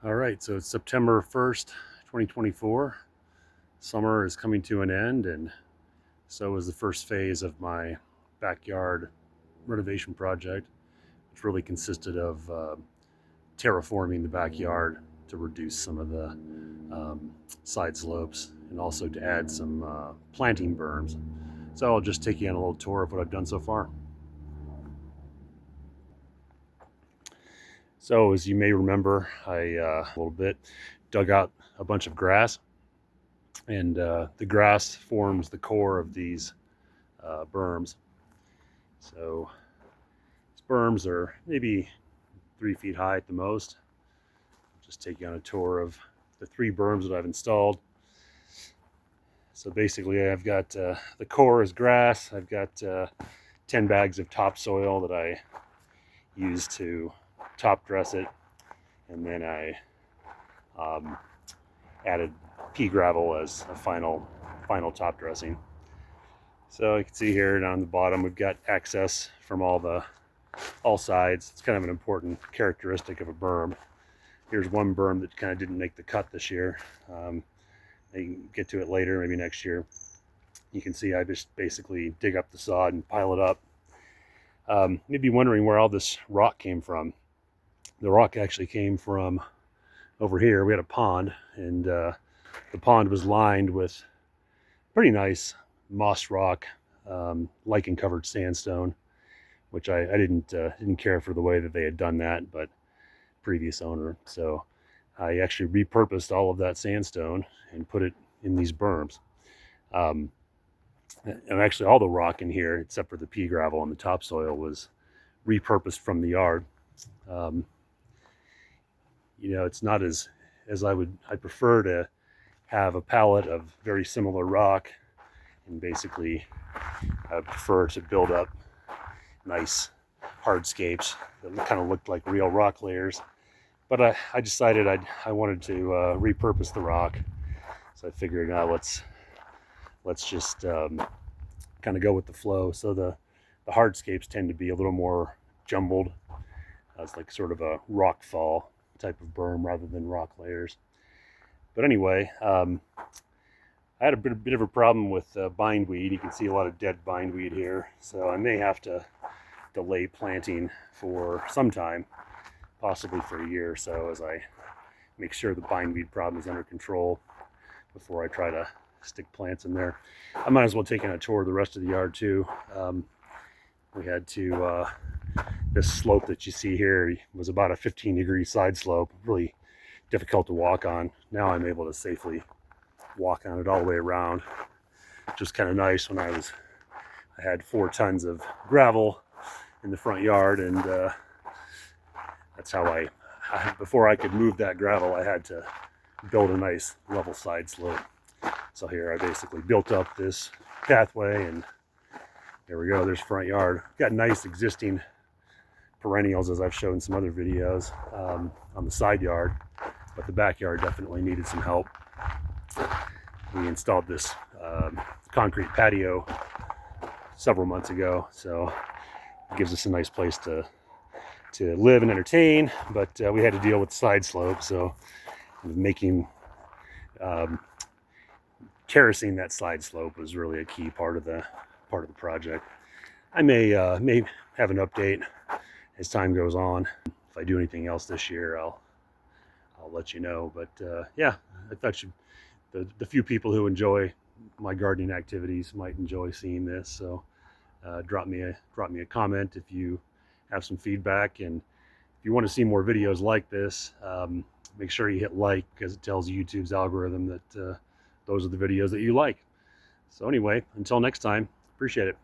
All right, so it's September 1st, 2024. Summer is coming to an end, and so is the first phase of my backyard renovation project, which really consisted of terraforming the backyard to reduce some of the side slopes and also to add some planting berms. So I'll just take you on a little tour of what I've done so far. So as you may remember, I a little bit dug out a bunch of grass, and the grass forms the core of these berms. So these berms are maybe 3 feet high at the most. I'll just take you on a tour of the 3 berms that I've installed. So basically I've got the core is grass. I've got 10 bags of topsoil that I use to top dress it, and then I added pea gravel as a final top dressing. So you can see here down the bottom we've got access from all sides. It's kind of an important characteristic of a berm. Here's one berm that kind of didn't make the cut this year. I can get to it later, maybe next year. You can see I just basically dig up the sod and pile it up. You'd be wondering where all this rock came from. The rock actually came from over here. We had a pond, and the pond was lined with pretty nice moss rock, lichen covered sandstone, which I didn't care for the way that they had done that, but previous owner. So I actually repurposed all of that sandstone and put it in these berms. And actually all the rock in here, except for the pea gravel and the topsoil, was repurposed from the yard. You know, it's not as I prefer to have a palette of very similar rock, and basically I prefer to build up nice hardscapes that kind of looked like real rock layers. But I decided I wanted to repurpose the rock, so I figured let's just kind of go with the flow. So the hardscapes tend to be a little more jumbled. It's like sort of a rock fall type of berm rather than rock layers. But anyway, I had a bit of a problem with bindweed. You can see a lot of dead bindweed here, so I may have to delay planting for some time, possibly for a year or so, as I make sure the bindweed problem is under control before I try to stick plants in there. I might as well take in a tour of the rest of the yard too. We had to this slope that you see here was about a 15-degree side slope, really difficult to walk on. Now I'm able to safely walk on it all the way around, which is kind of nice. When I had 4 tons of gravel in the front yard, and that's how before I could move that gravel, I had to build a nice level side slope. So here I basically built up this pathway, and there we go, there's front yard. Got nice existing perennials, as I've shown in some other videos, on the side yard, but the backyard definitely needed some help. We installed this concrete patio several months ago, so it gives us a nice place to live and entertain, but we had to deal with the side slope, so making terracing that side slope was really a key part of the project. I may have an update as time goes on. If I do anything else this year, I'll let you know. But yeah, I thought the few people who enjoy my gardening activities might enjoy seeing this. So drop me a comment if you have some feedback, and if you want to see more videos like this, make sure you hit like, because it tells YouTube's algorithm that those are the videos that you like. So anyway, until next time, appreciate it.